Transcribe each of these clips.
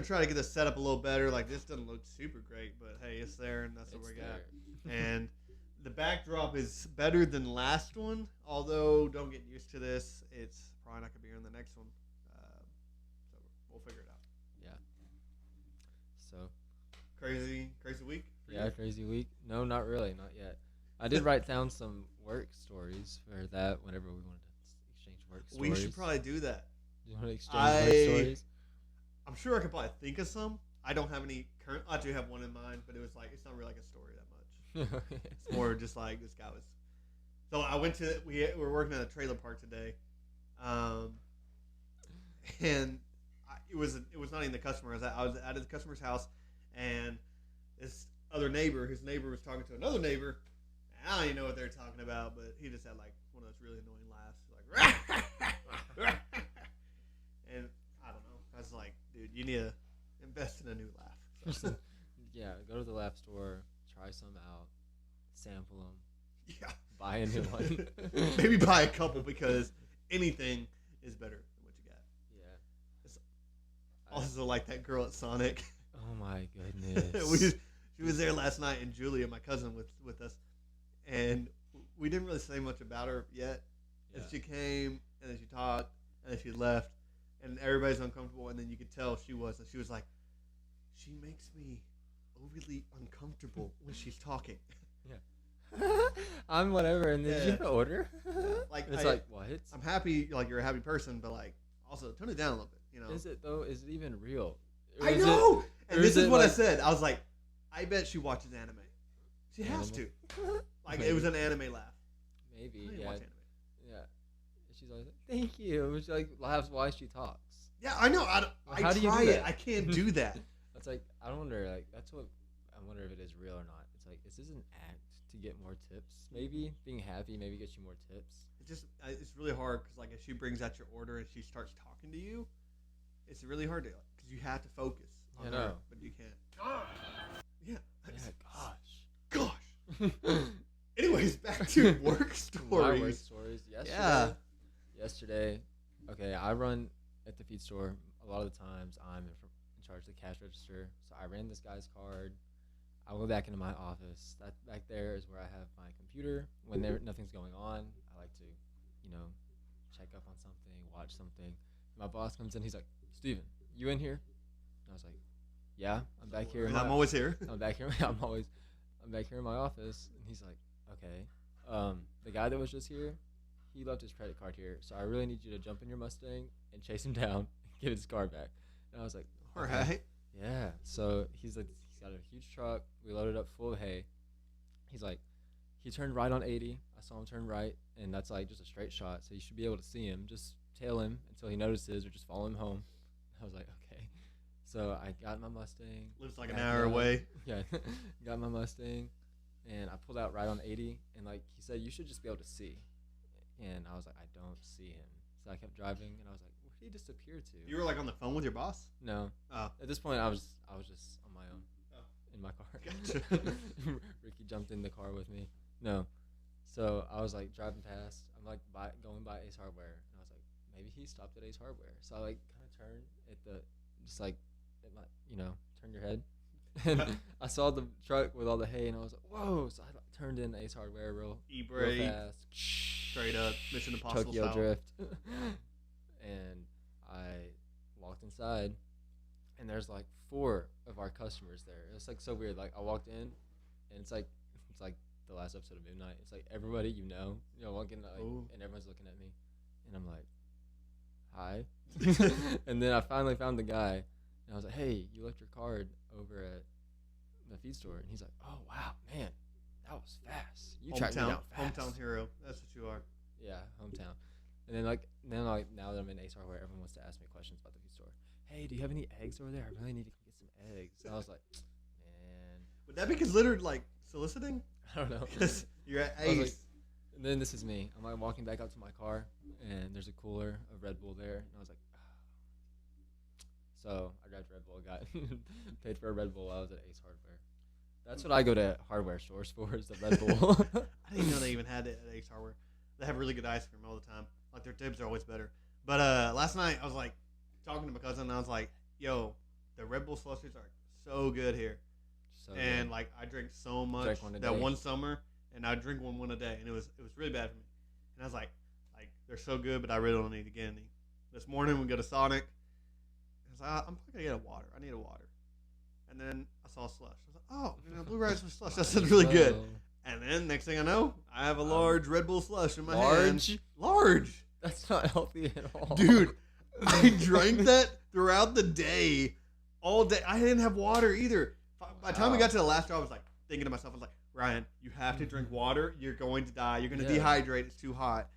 try to get this set up a little better. Like, this doesn't look super great, but hey, it's there, and that's what we got. And the backdrop is better than the last one, although don't get used to this. It's probably not going to be in the next one. So we'll figure it out. Yeah. So. Crazy week? Yeah, crazy week. No, not really. Not yet. I did write down some work stories for that whenever we wanted to exchange work stories. We should probably do that. Do you want to exchange work stories? I'm sure I could probably think of some. I don't have any current. I do have one in mind, but it's not really like a story that much. It's more just like this guy was. So I went to. We were working at a trailer park today, and it was not even the customer. I was at the customer's house, and this other neighbor, his neighbor was talking to another neighbor. I don't even know what they were talking about, but he just had like one of those really annoying laughs, like. And I don't know. I was like, dude, you need to invest in a new laugh. So. Yeah, go to the laugh store, try some out, sample them. Yeah. Buy a new one. Maybe buy a couple because anything is better than what you got. Yeah. It's also like that girl at Sonic. Oh my goodness. She was there last night, and Julia, my cousin, with us, and we didn't really say much about her yet. Yeah. And she came, and then she talked, and then she left, and everybody's uncomfortable, and then you could tell she was, and she was like, she makes me overly uncomfortable when she's talking. Yeah. I'm whatever, and then you have to order. Like it's like what? I'm happy, like you're a happy person, but like also tone it down a little bit, you know. Is it though? Is it even real? I know. And this is what I said. I was like, I bet she watches anime. She has to. Like it was an anime laugh. Maybe. Yeah. Watch anime. Yeah. She's always like, thank you. She like laughs while she talks. Yeah, I know. How do you do that? I can't do that. It's like I wonder. Like that's what I wonder if it is real or not. It's like is this an act to get more tips? Maybe being happy maybe gets you more tips. It's really hard because like if she brings out your order and she starts talking to you, it's really hard to because you have to focus on her, but you can't. Yeah. Gosh. Anyways, back to work stories. My work stories. Yesterday. Okay, I run at the feed store. A lot of the times I'm in charge of the cash register. So I ran this guy's card. I go back into my office. That back there is where I have my computer. When nothing's going on, I like to, check up on something, watch something. My boss comes in. He's like, Steven, you in here? And I was like, yeah, I'm back here. I'm always here. I'm back here. I'm back here in my office. And he's like, okay. The guy that was just here, he left his credit card here. So I really need you to jump in your Mustang and chase him down and give his car back. And I was like, okay. All right. Yeah. So he's like, he's got a huge truck. We loaded up full of hay. He's like, he turned right on 80. I saw him turn right, and that's like just a straight shot. So you should be able to see him. Just tail him until he notices, or just follow him home. I was like, okay. So I got my Mustang. Lives like an hour away. Yeah. Got my Mustang, and I pulled out right on 80. And like he said, you should just be able to see. And I was like, I don't see him. So I kept driving, and I was like, where did he disappear to? You were like on the phone with your boss? No. Oh. At this point, I was just on my own. In my car. Gotcha. Ricky jumped in the car with me. No. So I was like driving past. I'm like going by Ace Hardware, and I was like, maybe he stopped at Ace Hardware. So I like kind of turned at the, just like, at my, turn your head. And I saw the truck with all the hay, and I was like, whoa. So I like, turned in Ace Hardware real fast. Straight up Mission Impossible Tokyo style. Drift. And I walked inside, and there's like 4 of our customers there. It's like so weird. Like I walked in, and it's like the last episode of Midnight. It's like everybody walking like, and everyone's looking at me, and I'm like, hi. And then I finally found the guy, and I was like, hey, you left your card over at the feed store, and he's like, oh wow, man, that was fast. You tracked me down fast. Hometown hero. That's what you are. Yeah, hometown. And then now that I'm in Ace Hardware, everyone wants to ask me questions about the feed store. Hey, do you have any eggs over there? I really need to get some eggs. And I was like, man. Would that be considered like soliciting? I don't know. Because you're at Ace. Like, and then this is me. I'm like walking back up to my car, and there's a cooler of Red Bull there. And I was like, oh. So I grabbed Red Bull, got paid for a Red Bull while I was at Ace Hardware. That's what I go to hardware stores for, is the Red Bull. I didn't even know they even had it at Ace Hardware. They have really good ice cream all the time. Like their tips are always better. But last night I was like talking to my cousin, and I was like, yo, the Red Bull slushes are so good here. So And like I drink so much that one summer, and I drink one a day, and it was really bad for me. And I was like they're so good, but I really don't need to get any. This morning we go to Sonic. I was like, I'm probably gonna get a water. I need a water. And then I saw a slush. I was like, oh, Blue Raspberry slush. That sounds really good. And then next thing I know, I have a large Red Bull slush in my hand. Large. That's not healthy at all, dude. I drank that throughout the day, all day. I didn't have water either. By the time we got to the last draw, I was like thinking to myself, I was like, Ryan, you have to drink water. You're going to die. You're going to dehydrate. It's too hot.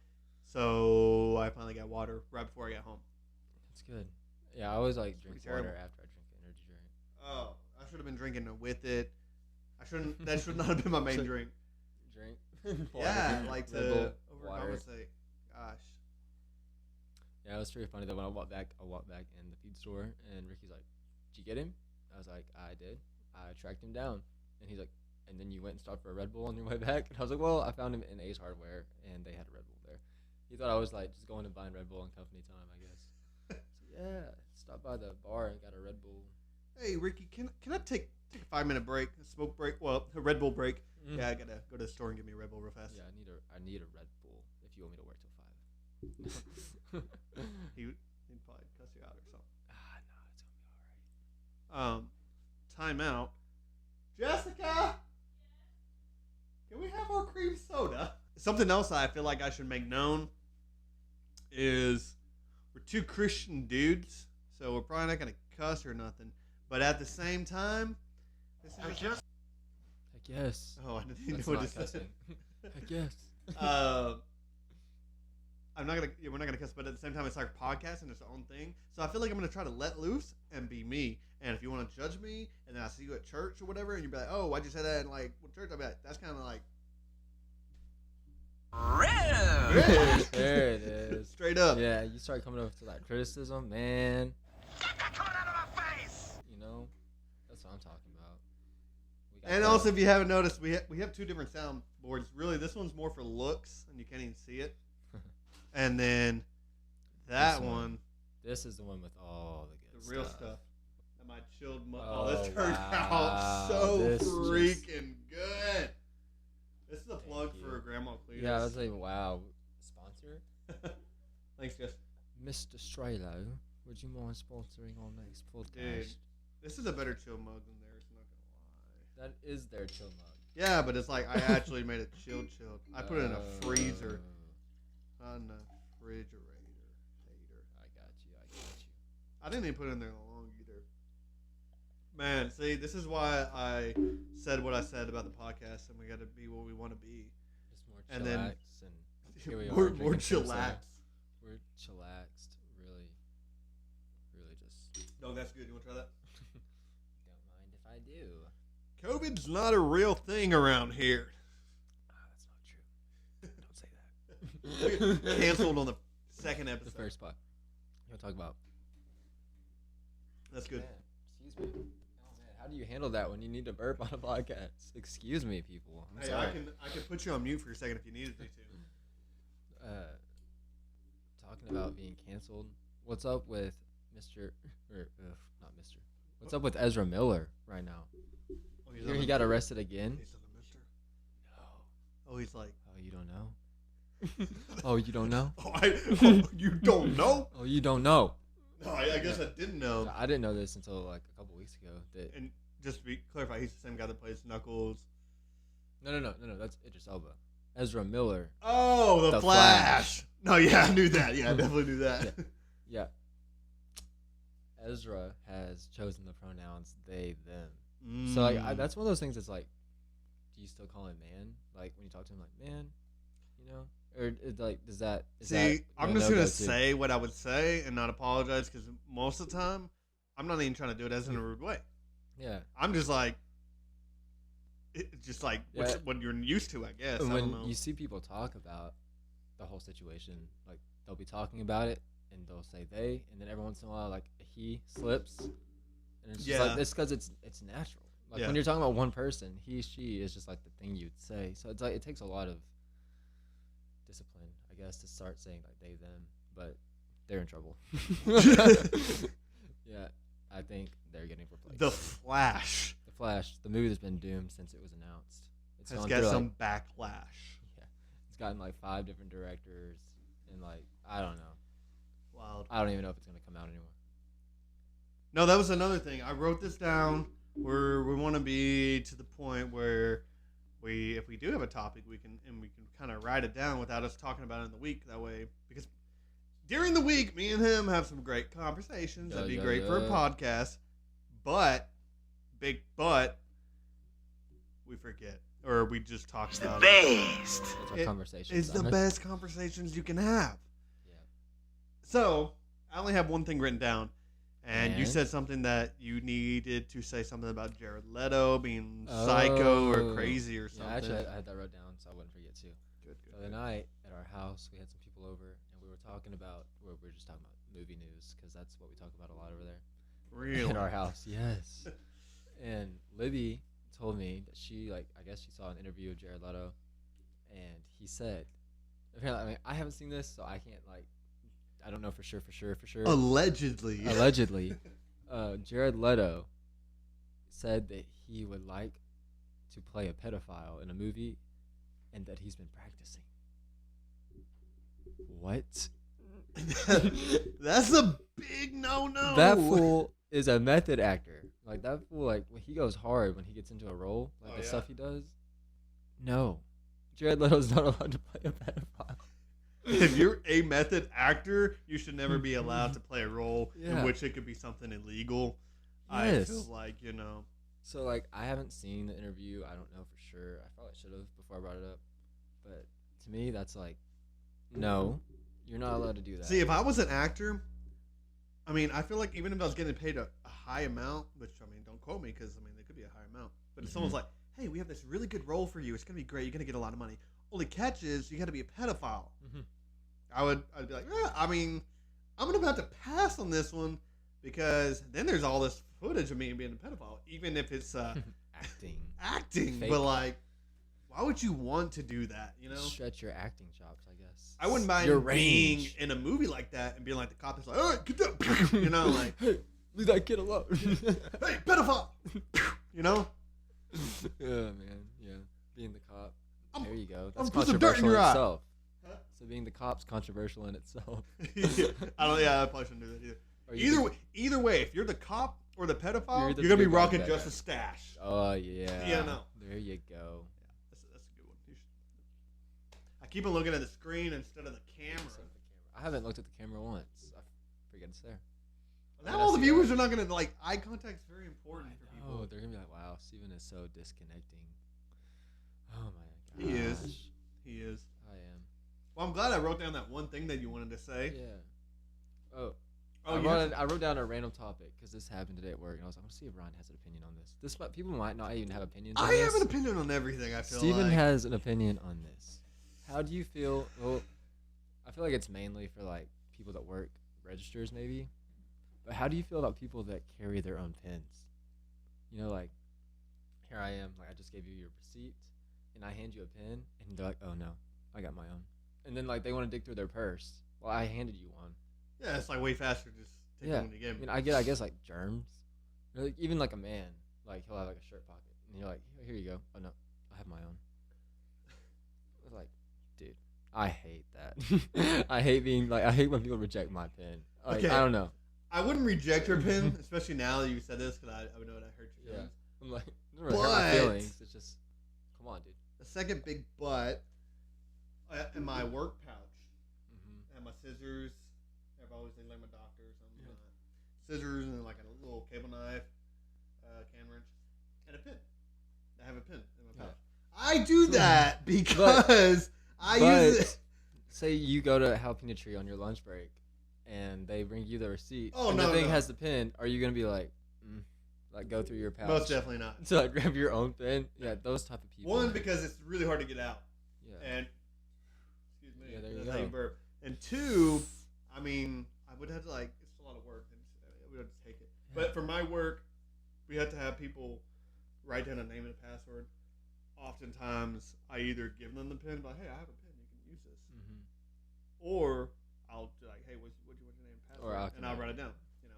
So I finally got water right before I got home. That's good. Yeah, I always like drink water after I drink an energy drink. Oh, I should have been drinking it with it. That should not have been my main drink. Yeah, like to overcompensate. Gosh. Yeah, it was pretty funny though. When I walked back in the feed store, and Ricky's like, "Did you get him?" I was like, "I did. I tracked him down." And he's like, "And then you went and stopped for a Red Bull on your way back?" And I was like, "Well, I found him in Ace Hardware, and they had a Red Bull there." He thought I was like just going and buying Red Bull on company time, I guess. So yeah, stopped by the bar and got a Red Bull. Hey Ricky, can I take a 5-minute break, a smoke break? Well, a Red Bull break. Yeah, I gotta go to the store and get me a Red Bull real fast. Yeah, I need a Red Bull if you want me to work till 5. He'd probably cuss you out or something. No, it's gonna be alright. Time out. Jessica, can we have our cream soda? Something else I feel like I should make known is we're two Christian dudes, so we're probably not gonna cuss or nothing. But at the same time, this is just. I guess. Oh, I didn't know what to say. I guess. We're not gonna cuss, but at the same time, it's our podcast and it's our own thing. So I feel like I'm gonna try to let loose and be me. And if you want to judge me, and then I see you at church or whatever, and you be like, "Oh, why'd you say that?" in like church, I'll be like, "That's kind of like." There it is. Straight up. Yeah, you start coming up to that criticism, man. Get that cone out of my face! You know, that's what I'm talking about. And also, if you haven't noticed, we have two different sound boards. Really, this one's more for looks, and you can't even see it. And then that one. This is the one with all the good real stuff. And my chilled this turned out so freaking good. This is a plug for Grandma Cletus. Yeah, I was like, wow. Sponsor? Thanks, Jess. Mr. Strelo, would you mind sponsoring our next podcast? Dude, this is a better chill mug than theirs, I'm not going to lie. That is their chill mug. Yeah, but it's like I actually made it chilled. I put it in a freezer. Not in a refrigerator. I got you. I didn't even put it in there long either. Man, see, this is why I said what I said about the podcast, and we got to be what we want to be. Just more chillax, and here we are. More chillax. We're chillaxed, really just. No, that's good. You want to try that? Don't mind if I do. COVID's not a real thing around here. That's not true. Don't say that. Canceled on the second episode. The first spot. You want to talk about? That's good. Man, excuse me. Oh man, how do you handle that when you need to burp on a podcast? Excuse me, people. I'm sorry. I can put you on mute for a second if you needed me to. Talking about being canceled. What's up with not Mr. What's up with Ezra Miller right now? Oh, he got arrested again. He's on the Mister. No. Oh, he's like. Oh, you don't know. Oh, you don't know. You don't know. Oh, you don't know. No, I guess I didn't know. I didn't know this until like a couple weeks ago. And just to be clarified, he's the same guy that plays Knuckles. No. That's Idris Elba. Ezra Miller. Oh, the Flash. No, yeah, I knew that. Yeah, I definitely knew that. Yeah. Ezra has chosen the pronouns they, them. So like that's one of those things that's like, do you still call him man? Like when you talk to him, like man, you know, or like does that? I'm just gonna say what I would say and not apologize because most of the time, I'm not even trying to do it as in a rude way. Yeah, I'm just like, it's just like what you're used to, I guess. And when you see people talk about the whole situation, like they'll be talking about it and they'll say they, and then every once in a while, like he slips. And it's just like it's because it's natural. Like when you're talking about one person, he, she is just like the thing you'd say. So it's like it takes a lot of discipline, I guess, to start saying like they, them, but they're in trouble. Yeah, I think they're getting replaced. The Flash. The Flash, the movie that's been doomed since it was announced. It's Has gone got through, some backlash. Yeah, it's gotten like 5 different directors, and like I don't know. Wild. I don't even know if it's gonna come out anymore. No, that was another thing. I wrote this down. We want to be to the point where if we do have a topic, we can kind of write it down without us talking about it in the week. That way, because during the week, me and him have some great conversations. That'd be great for a podcast. But, big but, we forget. Or we just talk about it. Best. It's our conversation. It's the best conversations you can have. Yeah. So, I only have one thing written down. And you And? said something that you needed to say something about Jared Leto being psycho or crazy or something. Yeah, actually, I had that wrote down so I wouldn't forget too. Good. The other night at our house, we had some people over, and we were talking about, we were just talking about movie news, because that's what we talk about a lot over there. Really? At our house, yes. And Libby told me that she, like, I guess she saw an interview of Jared Leto, and he said, apparently, I mean, I haven't seen this, so I can't, like, I don't know for sure. Allegedly. Jared Leto said that he would like to play a pedophile in a movie, and that he's been practicing. What? That's a big no-no. That fool is a method actor. Like, that fool, like, when he goes hard when he gets into a role, like the stuff he does. No. Jared Leto's not allowed to play a pedophile. If you're a method actor, you should never be allowed to play a role in Yeah. which it could be something illegal. Yes. I feel like, So, like, I haven't seen the interview. I don't know for sure. I probably should have before I brought it up. But to me, that's like, no, you're not allowed to do that. See, if I was an actor, I mean, I feel like even if I was getting paid a high amount, which, I mean, don't quote me because, I mean, it could be a high amount. But if someone's like, hey, we have this really good role for you. It's going to be great. You're going to get a lot of money. Only catch is you got to be a pedophile. I'd be like, I mean, I'm going to have to pass on this one because then there's all this footage of me being a pedophile, even if it's acting. Fake. But, like, why would you want to do that, Stretch your acting chops, I guess. I wouldn't mind your being range. in a movie like that and being like the cop is like, all right, get that, like, hey, leave that kid alone. hey, pedophile, Yeah, man. Yeah, being the cop. There you go. That's I'm put some dirt in controversial your in eye. itself. So being the cop's controversial in itself. I probably shouldn't do that either. Either way, if you're the cop or the pedophile, You're the you're gonna be bad rocking guy. just a stash. Oh yeah. Yeah, no. There you go. That's a good one. I keep on looking at the screen instead of the camera. I haven't looked at the camera once. I forget it's there. Now all the viewers are not gonna like. Eye contact's very important for Oh, people. they're gonna be like, "Wow, Steven is so disconnecting." Oh my god. He is. He is. I am. Well, I'm glad I wrote down that one thing that you wanted to say. Yeah. Oh. Oh, I wrote down a random topic because this happened today at work, and I was like, "I'm gonna see if Ryan has an opinion on this." People might not even have opinions. On I this. have an opinion on everything. I feel Steven like. has an opinion on this. How do you feel? Well, I feel like it's mainly for like people that work registers, maybe. But how do you feel about people that carry their own pens? Like, here I am. Like, I just gave you your receipt, and I hand you a pen, and they're like, "Oh no, I got my own." And then like they want to dig through their purse. Well, I handed you one. Yeah, it's like way faster just taking one to give. I mean, I guess like germs. Or, like, even like a man, like he'll have like a shirt pocket, and you're like, "Here you go." Oh no, I have my own. It's like, dude, I hate that. I hate when people reject my pen. Like, Okay. I don't know. I wouldn't reject your pen, especially now that you said this, because I would know that hurt your feelings. I'm like, it doesn't really hurt my But- feelings. It's just, come on, dude. The second big butt in my work pouch. Mm-hmm. I have my scissors. I've always been like my doctor or something. Scissors and like a little cable knife, can wrench, and a pin. I have a pin in my pouch. I do that because I use it. Say you go to Jalapeno Tree on your lunch break, and they bring you the receipt. Oh, and no, the thing no. has the pin. Are you gonna be like go through your pouch? Most definitely not. So like grab your own pen. Yeah, those type of people. One, because it's really hard to get out. Yeah. And excuse me, Yeah, there you that's go. how you burp. And two, I mean, I would have to it's a lot of work. We would have to take it. Yeah. But for my work, we had to have people write down a name and a password. Oftentimes, I either give them the pen, but hey, I have a pen, you can use this, or I'll be like, hey, what's your name and password, Or and I'll write it down. So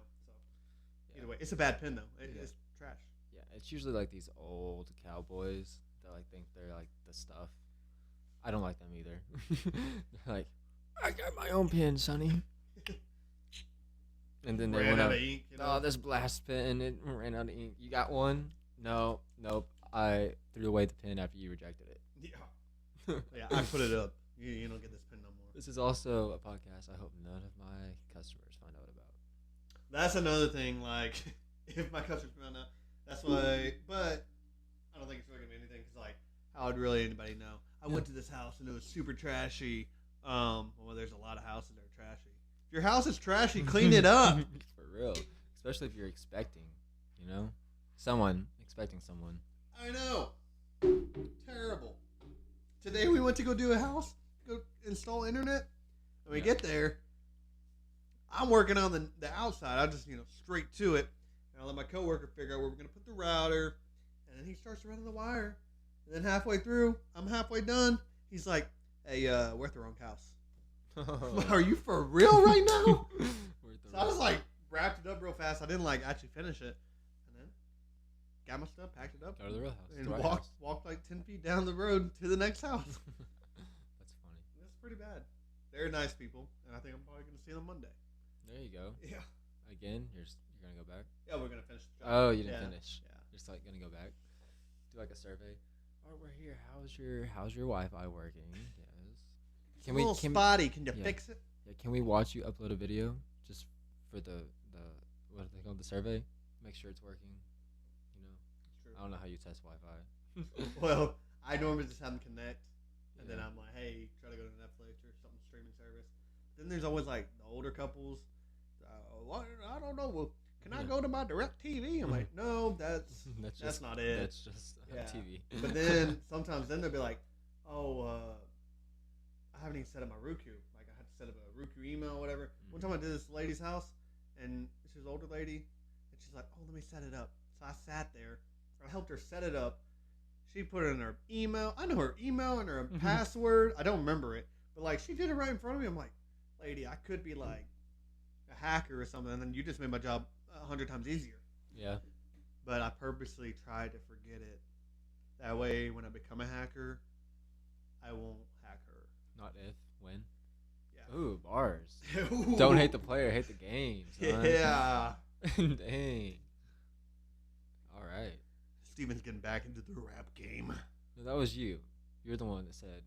Either way, it's a bad pin though. Yeah. It's trash. Yeah, it's usually like these old cowboys that like think they're like the stuff. I don't like them either. They're like, I got my own pin, sonny. And then they Ran went out out. of ink. You know? Oh, this blast pen, it ran out of ink. You got one? No, nope. I threw away the pen after you rejected it. Yeah. Yeah, I put it up. You don't get this pin no more. This is also a podcast I hope none of my customers find out about. That's another thing. Like, if my customers found out, that's why. But I don't think it's really gonna be anything because, like, how would really anybody know? I went to this house and it was super trashy. Well, there's a lot of houses that are trashy. If your house is trashy, clean it up. For real. Especially if you're expecting, you know? Someone. Expecting someone. I know. Terrible. Today we went to go do a house, go install internet. When we get there, I'm working on the outside. I just, straight to it. And I let my coworker figure out where we're going to put the router. And then he starts running the wire. And then halfway through, I'm halfway done. He's like, hey, we're at the wrong house. Are you for real right now? So I was like, wrapped it up real fast. I didn't like actually finish it. And then got my stuff, packed it up. Go to the real house. And walked like 10 feet down the road to the next house. That's funny. That's pretty bad. They're nice people. And I think I'm probably going to see them Monday. There you go. Yeah. Again, you're going to go back? Yeah, we're going to finish the job. Oh, you didn't finish. Yeah. You're just like going to go back. Do like a survey. All right, we're here. How's your Wi-Fi working? Yes. It's a little spotty. Can you fix it? Yeah. Can we watch you upload a video just for the what are they called, the survey? Make sure it's working. You know. True. I don't know how you test Wi-Fi. Well, I normally just have them connect, and then Yeah. I'm like, hey, try to go to Netflix or some streaming service. Then there's always like the older couples. I don't know. Well, can I go to my Direct TV? I'm like, no, that's not it. That's just TV. But then sometimes they'll be like, oh, I haven't even set up my Roku. Like I had to set up a Roku email or whatever. One time I did this lady's house, and she was an older lady, and she's like, oh, let me set it up. So I sat there. I helped her set it up. She put it in her email. I know her email and her password. I don't remember it. But like she did it right in front of me. I'm like, lady, I could be like a hacker or something, and then you just made my job 100 times easier. Yeah. But I purposely tried to forget it. That way, when I become a hacker, I won't hack her. Not if, when. Yeah. Ooh, bars. Ooh. Don't hate the player, hate the game. Son. Yeah. Dang. All right. Steven's getting back into the rap game. No, that was you. You're the one that said,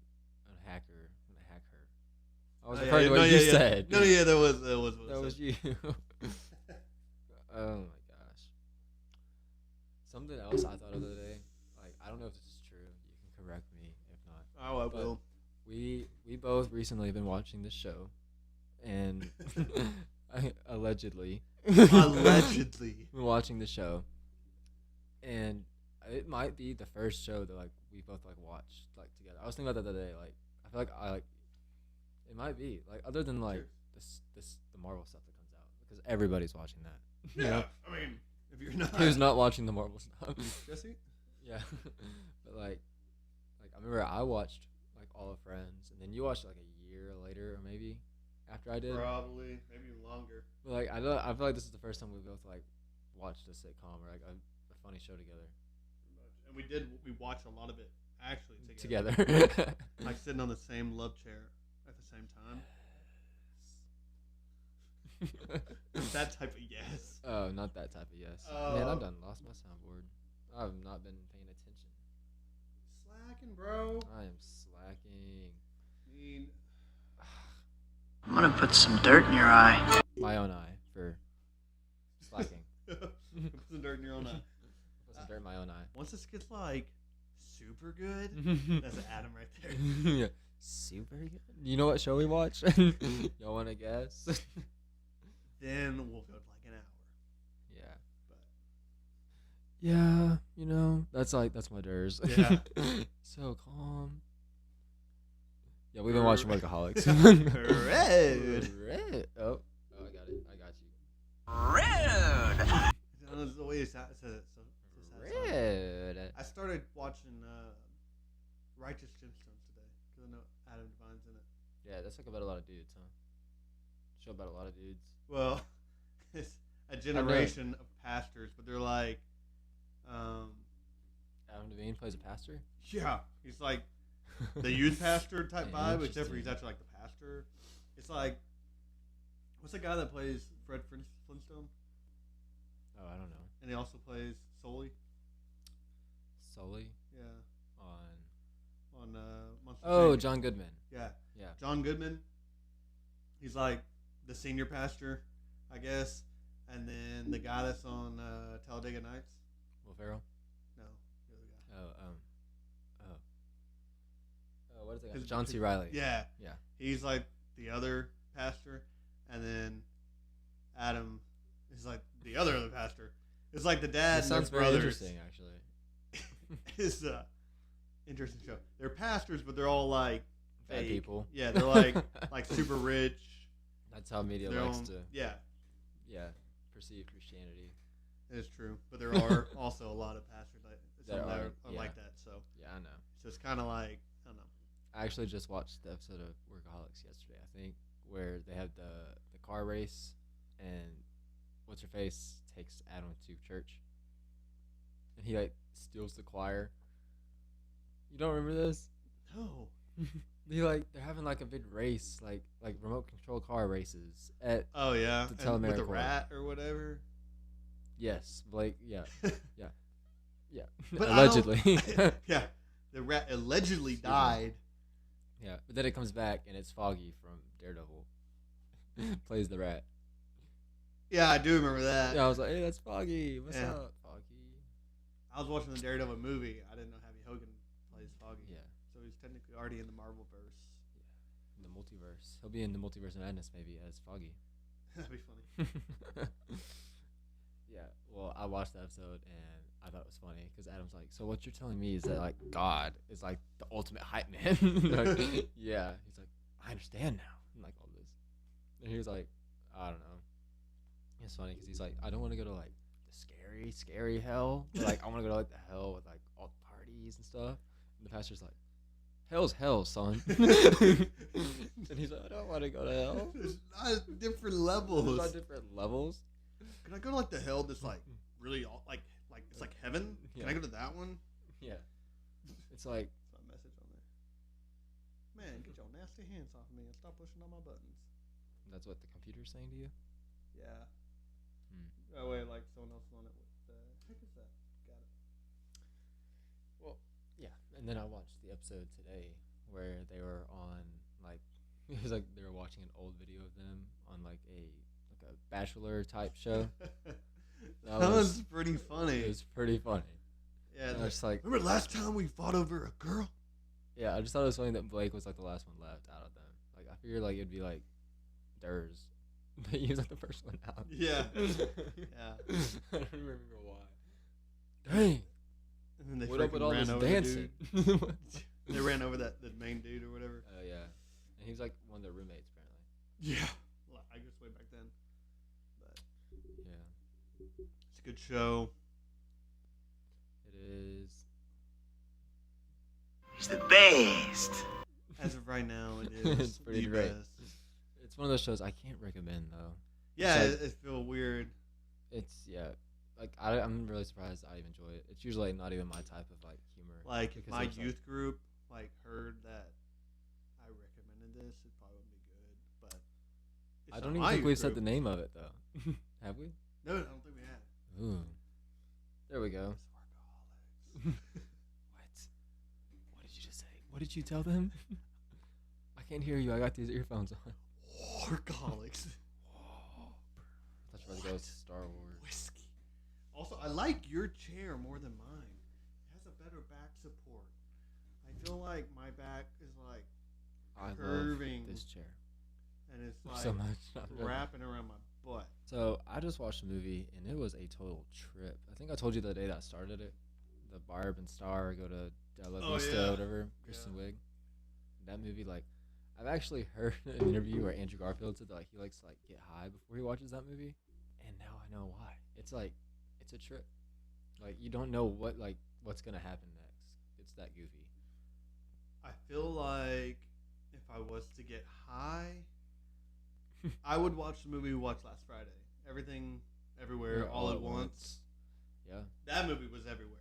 I'm a hacker. I'm going to hack her. I was Oh, referring to what you said. No, yeah, that was That was you. Oh my gosh. Something else I thought of the other day. Like, I don't know if this is true. You can correct me if not. Oh, I But will. We both recently been watching this show, and allegedly Allegedly. been watching the show, and it might be the first show that like we both like watched like together. I was thinking about that the other day. Like, I feel like it might be like other than like the Marvel stuff that comes out because everybody's watching that. You know? I mean, if you're not. Who's not watching the Marvel stuff? Jesse? Yeah, but like I remember I watched like All of Friends, and then you watched like a year later or maybe after I did. Probably, maybe longer. But like I feel like this is the first time we both like watched a sitcom or like a funny show together. And we watched a lot of it actually Together. Like sitting on the same love chair at the same time. That type of yes. Oh, not that type of yes. Man, I've done lost my soundboard. I've not been paying attention. Slacking, bro. I am slacking. I mean, I'm gonna put some dirt in your eye. My own eye for slacking. put some dirt in your own eye. Put some dirt in my own eye. Once this gets like super good, that's Adam right there. Yeah. Super good. You know what show we watch? Y'all want to guess? Then we'll go to like an hour. Yeah. But Yeah, you know, that's my durs. Yeah. So calm. Yeah, we've been watching Workaholics. Rude. Red. Oh, I got it. I got you. Rude! That's the way it says it. So Red. I started watching Righteous Gemstones today because I know Adam Devine's in it. Yeah, that's like about a lot of dudes, huh? Show about a lot of dudes. Well, a generation of pastors, but they're like, Adam Devine plays a pastor. yeah, he's like the youth pastor type vibe, except for he's Interesting. actually like the pastor. It's like, what's the guy that plays Fred Flintstone? Oh, I don't know. And he also plays Sully. Sully Yeah, on. on Monsters, Oh, Inc. John Goodman. Yeah, Yeah. John Goodman. He's like the senior pastor, I guess. And then the guy that's on Talladega Nights. Will Ferrell. No, the other guy. What is it? His- John C. his- Riley. Yeah. Yeah. He's like the other pastor, and then Adam is like the other pastor. It's like the dad That and their sounds very brothers. interesting, actually. It's a interesting show. They're pastors, but they're all like Bad fake. people. Yeah, they're like like super rich. That's how media Their likes own- to, Yeah, perceive Christianity. it's true. But there are also a lot of pastors that are yeah. like that. So Yeah, I know. it's just kind of like, I don't know. I actually just watched the episode of Workaholics yesterday, I think, where they had the car race, and what's her face takes Adam to church, and he like steals the choir. You don't remember this? No. They're having like a big race, like remote control car races at Oh yeah, To and tell with the AmeriCorps. rat or whatever. yes, Blake, yeah, But I don't- allegedly, Yeah, the rat allegedly Excuse me. died. yeah. But then it comes back and it's Foggy from Daredevil plays the rat. Yeah, I do remember that. Yeah, I was like, hey, that's Foggy. What's Yeah. up, Foggy? I was watching the Daredevil movie. I didn't know Happy Hogan plays Foggy. Yeah. So he's technically already in the Marvel verse. In the multiverse. He'll be in the Multiverse of Madness maybe as Foggy. That'd be funny. Yeah, well, I watched the episode and I thought it was funny because Adam's like, so what you're telling me is that like God is like the ultimate hype man. Like, yeah, he's like, I understand now, and like all this, and he was like, I don't know. It's funny because he's like, I don't want to go to like the scary hell, but, like I want to go to like the hell with like all the parties and stuff. And the pastor's like, hell's hell, son. And he's like, I don't want to go to hell. There's not different There's levels. not different levels. Can I go to like the hell that's like really like it's like heaven? Can I Yeah. go to that one? Yeah, it's like, That's my message on there. Man, get your nasty hands off me and stop pushing on my buttons. that's what the computer's saying to you. Yeah. Hmm. That way, like someone else on it. What the heck is that? Got it. Yeah, and then I watched the episode today where they were on like it was like they were watching an old video of them on like a bachelor type show. that was- was pretty funny. It was pretty funny. Yeah. And I was just like, Remember last time we fought over a girl? yeah, I just thought it was funny that Blake was like the last one left out of them. Like I figured like it'd be like Durs, but he was like the first one out. Yeah. Yeah. Yeah. I don't remember why. Dang. And then they What up with freaking all ran this over the dancing? dude. They ran over the main dude or whatever. Oh yeah, and he was like one of their roommates apparently. Yeah. Well, I guess way back then. But Yeah, it's a good show. it is. He's the best. As of right now, it is It's pretty the great. best. It's one of those shows I can't recommend though. Yeah, like- it feel weird. It's like I'm really surprised I even enjoy it. It's usually not even my type of like humor. Like if because my it's, like- youth group like heard that I recommended this, it probably wouldn't be good. But it's I not don't even my think youth we've said the group. name of it though. Have we? No, I don't think we have. Ooh, there we go. It's Workaholics. What did you just say? What did you tell them? I can't hear you. I got these earphones on. Workaholics. I thought you were about to go What? Star Wars. Whiskey. Also, I like your chair more than mine. It has a better back support. I feel like my back is like I curving, love this chair and it's like so much. wrapping around my butt. So I just watched a movie and it was a total trip. I think I told you the day that I started it. The Barb and Star go to Della Oh, Vista, yeah. whatever. Kristen Wiig. That movie, like, I've actually heard an interview where Andrew Garfield said that like, he likes to like get high before he watches that movie, and now I know why. It's like it's a trip. Like you don't know what's gonna happen next. It's that goofy. I feel like if I was to get high, I would watch the movie we watched last Friday. Everything Everywhere, All at Once. Yeah. That movie was everywhere.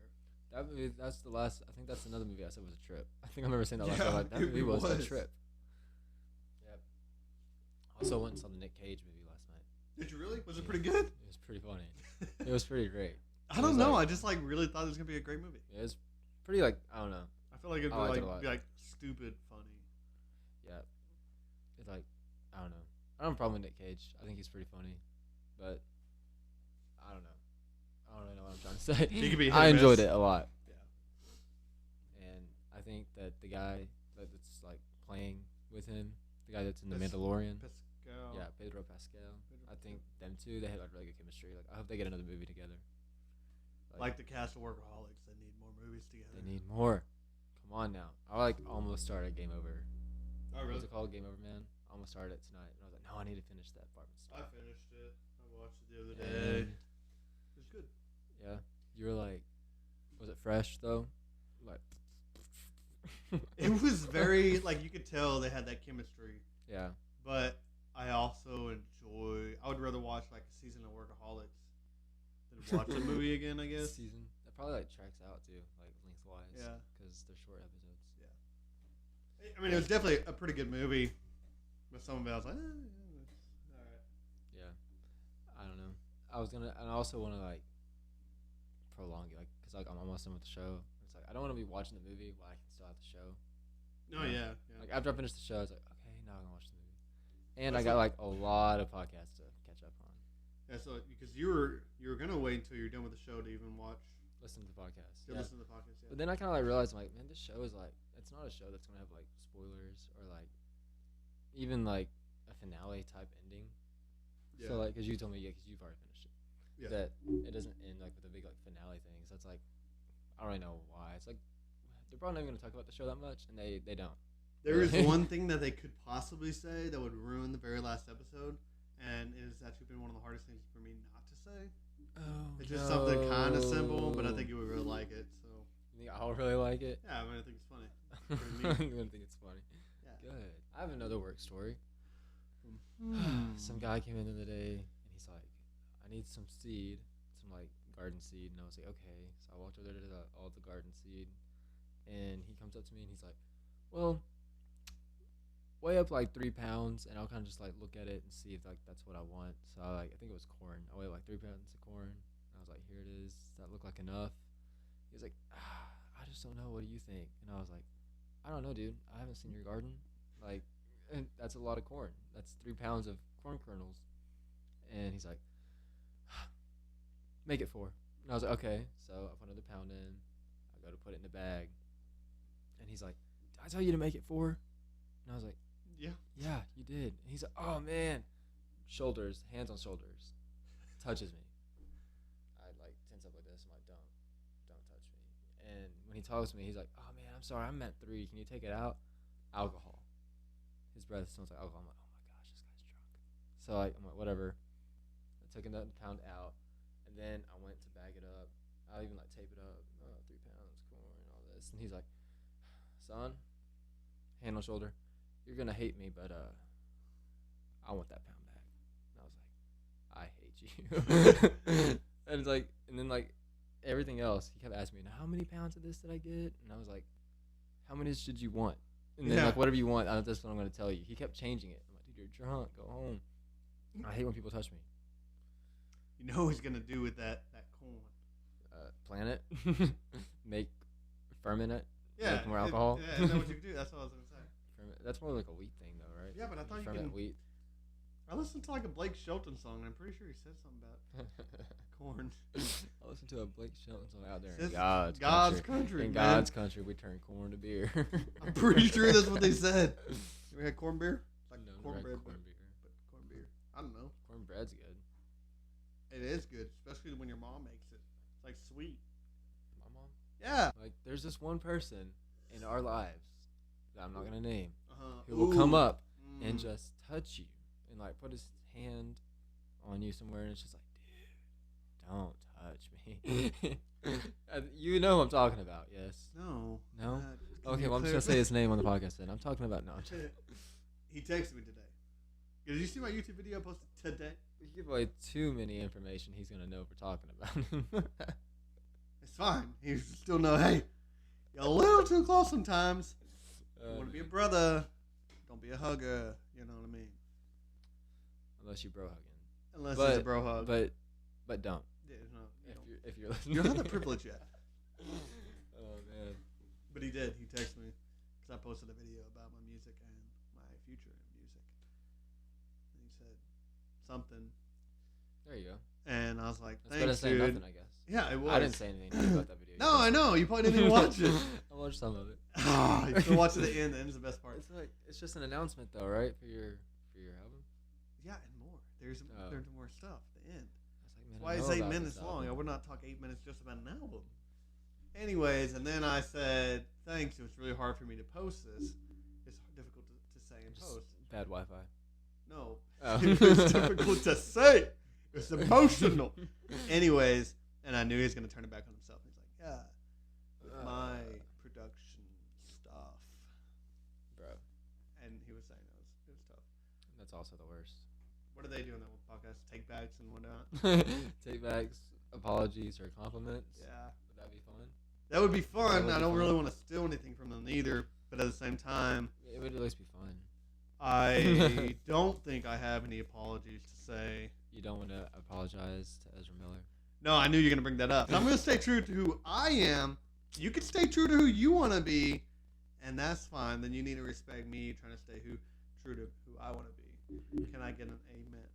That movie, that's the last. I think that's another movie I said was a trip. I think I remember saying that last Yeah, time. Like, that it movie was a was. trip. Yep. Also went and saw the Nick Cage movie last night. Did you really? Was it Yeah. pretty good? It was pretty funny. It was pretty great. I don't know. I just like really thought it was gonna be a great movie. It was pretty like I don't know. I feel like it'd I liked it a be lot. like stupid funny. Yeah. It's like I don't know. I don't have a problem with Nick Cage. I think he's pretty funny, but I don't know. I don't really know what I'm trying to say. He could be hit I or enjoyed miss. it a lot. Yeah. And I think that the guy that's like playing with him, the guy that's in The Pas- Mandalorian, Pascal. yeah, Pedro Pascal. Pedro I think them two, they had like really good chemistry. Like I hope they get another movie together. Like the cast of Workaholics, they need more movies together. They need more. Come on now. I like almost started Game Over. Oh What's really? it called? Game Over Man. I almost started it tonight, and I was like, no, I need to finish that Barbara I stuff. finished it. I watched it the other day. And It was good. yeah, you were like, was it fresh though? Like, It was very like you could tell they had that chemistry, yeah. but I also enjoy. I would rather watch like a season of Workaholics than watch a movie again. I guess. Season that probably like tracks out too, like lengthwise. Yeah. Because they're short episodes. I mean, it was definitely a pretty good movie, but some of it I was like, all right. Yeah. I don't know. I was gonna, and I also want to like prolong it, like, cause like I'm almost done with the show. It's like I don't want to be watching the movie while I can still have the show. No, yeah. Like after I finish the show, I was like, okay, now I'm gonna watch the movie. And I That's got like a lot of podcasts to catch up on. Yeah, so because you were gonna wait until you're done with the show to even watch, Listen to the podcast. to Yeah. listen to the podcast. Yeah. But then I kind of like realized, I'm like, man, this show is like, it's not a show that's gonna have like spoilers or like even like a finale type ending. Yeah. So like, cause you told me, yeah, cause you've already finished it, Yeah. that it doesn't end like with a big like finale thing. So it's like, I don't really know why. It's like they're probably not even gonna talk about the show that much, and they don't. There is one thing that they could possibly say that would ruin the very last episode, and it has actually been one of the hardest things for me not to say. Oh, It's just something kind of simple, but I think you would really like it. So You think I'll really like it? yeah, I mean, I think it's funny. I'm Pretty neat. gonna think it's funny. Yeah. Good. I have another work story. Hmm. Some guy came in the other day and he's like, I need some seed, some like garden seed. And I was like, okay. So I walked over there to all the garden seed. And he comes up to me and he's like, well, weigh up like 3 pounds and I'll kind of just like look at it and see if like that's what I want. So I think it was corn. I weighed like 3 pounds of corn. And I was like, here it is. Does that look like enough? He was like, I just don't know. What do you think? And I was like, I don't know, dude. I haven't seen your garden. Like, and that's a lot of corn. That's 3 pounds of corn kernels. And he's like, make it 4. And I was like, okay. So I put another pound in. I go to put it in the bag. And he's like, did I tell you to make it 4? And I was like, Yeah. yeah, you did. And he's like, oh, man. Shoulders, hands on shoulders. Touches me. I like tense up like this. I'm like, don't touch me. And when he talks to me, he's like, oh, man, I'm sorry. I meant 3. Can you take it out? Alcohol. His breath smells like alcohol. I'm like, oh my gosh, this guy's drunk. So like, I'm like, whatever. I took another pound out, and then I went to bag it up. I'll even like tape it up. 3 pounds, corn, all this. And he's like, son, hand on shoulder, you're gonna hate me, but I want that pound back. And I was like, I hate you. And it's like, and then like everything else, he kept asking me, now how many pounds of this did I get? And I was like, how many should you want? And then Yeah. like whatever you want, that's what I'm gonna tell you. He kept changing it. I'm like, dude, you're drunk. Go home. I hate when people touch me. You know what he's gonna do with that corn? Plant it, ferment it. Yeah. Make more alcohol. Yeah, I know what you can do. That's what I was gonna say. Ferment. That's more like a wheat thing, though, right? Yeah, but I thought you ferment can- wheat. I listened to like a Blake Shelton song, and I'm pretty sure he said something about corn. I listened to a Blake Shelton song out there in Says God's country. In man. God's country, we turn corn to beer. I'm pretty sure that's what they said. You ever had corn beer? Like No, never had cornbread, corn but beer. corn beer. I don't know. Cornbread's good. It is good, especially when your mom makes it. It's like sweet. My mom. Yeah. Like, there's this one person in our lives that I'm not gonna name Uh-huh. who will come Ooh. up and Mm. just touch you and like put his hand on you somewhere, and it's just like, dude, don't touch me. You know who I'm talking about, yes? No. No? God, can Okay, you well I'm just gonna say his name on the podcast then. I'm talking about no. He texted me today. Did you see my YouTube video I posted today? You give away too many information. He's gonna know we're talking about. It's fine. He still know. Hey, you're a little too close sometimes. You want to be a brother. Don't be a hugger. You know what I mean? Unless you bro hugging. Unless it's a bro hug. But don't. Yeah, no, If you're listening. you don't have the privilege yet. Oh man. But he did. He texted me because I posted a video about my music and my future in music. And he said something. There you go. And I was like, That's better thanks, than saying dude. nothing, I guess. Yeah, it was. I didn't say anything about that video. No, I know. You probably didn't even watch it. I watched some of it. You still watch to the end. The end's the best part. It's just an announcement though, right? For your album. Yeah, and more. There's more stuff. The end. I was like, man, Why I is know 8 about minutes this long? album. I would not talk 8 minutes just about an album. Anyways, and then I said, thanks. It was really hard for me to post this. It's difficult to say and Just post. bad Wi-Fi. No. Oh. It was difficult to say. It's emotional. Anyways, and I knew he was going to turn it back on himself. He's like, yeah, with my production stuff. Bro. And he was saying it was tough. That's also the worst. What do they do in that one podcast? Take backs and whatnot? Take backs, apologies, or compliments. Yeah. Would that be fun? That would be fun. would I be don't fun. really want to steal anything from them either. But at the same time, It would at least be fun. I don't think I have any apologies to say. You don't want to apologize to Ezra Miller. No, I knew you were going to bring that up. I'm going to stay true to who I am. You can stay true to who you want to be, and that's fine. Then you need to respect me trying to stay true to who I want to be. Can I get an amen?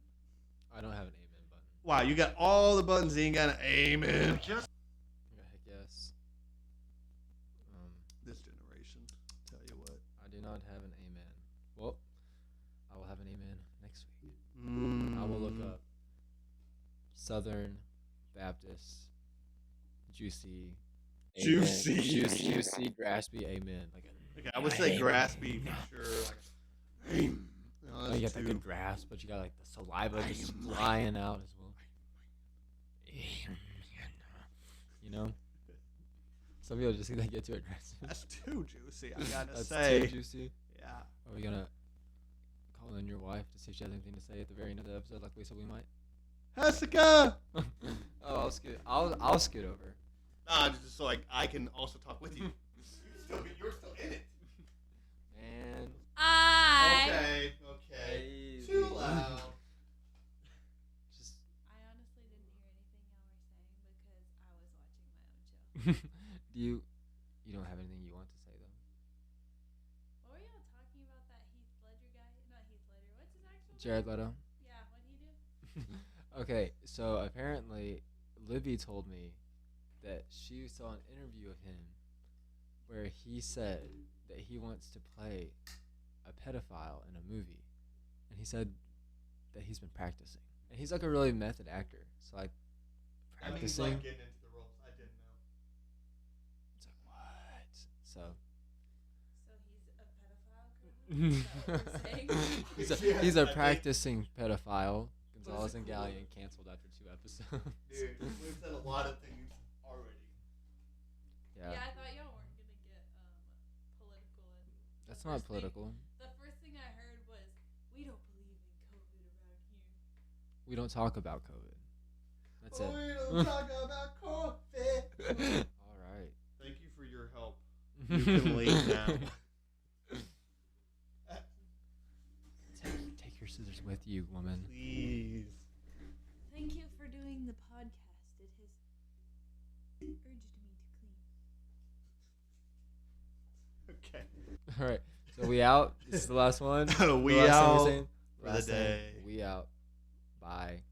I don't have an amen button. Wow, you got all the buttons. You ain't got an amen. Yeah, heck yes. This generation, tell you what. I do not have an amen. Well, I will have an amen next week. Mm. I will look up Southern Baptist juicy amen. juicy graspy amen. Okay, I would say graspy for sure. Like, Oh, you got that good grasp, but you got like the saliva just flying out as well. You know, some people just think they get too aggressive. That's too juicy. I gotta That's say. too juicy. Yeah. Are we gonna call in your wife to see if she has anything to say at the very end of the episode, like we said we might? Jessica. Oh, I'll scoot. I'll scoot over. Nah, just so like I can also talk with you. You're still in it. Man. Okay. Hey. Too loud. Just. I honestly didn't hear anything y'all were saying because I was watching my own show. Do you don't have anything you want to say though? What were y'all talking about? That Heath Ledger guy? Not Heath Ledger. What's his actual Jared name? Leto. Yeah, what'd he do? Okay, so apparently Libby told me that she saw an interview of him where he said that he wants to play a pedophile in a movie, and he said that he's been practicing, and he's like a really method actor, so like That means practicing. like getting into the roles. I didn't know. It's like what? So So he's a pedophile currently? Is that what you're saying? he's a I think- practicing pedophile. Gonzalez it called? Galyean canceled after 2 episodes. Dude, we've said a lot of things already. Yeah, Yeah, I thought y'all weren't gonna get political. And that's the not first thing- political. The first thing I heard was, "We don't believe in COVID around here." We don't talk about COVID. That's it. We don't talk about coffee. All right. Thank you for your help. You can leave now. Take your scissors with you, woman. Please. Thank you for doing the podcast. It has urged me to clean. Okay. All right. So we out. This is the last one. We The last thing we're out saying? for the Last thing. day. We out. Bye.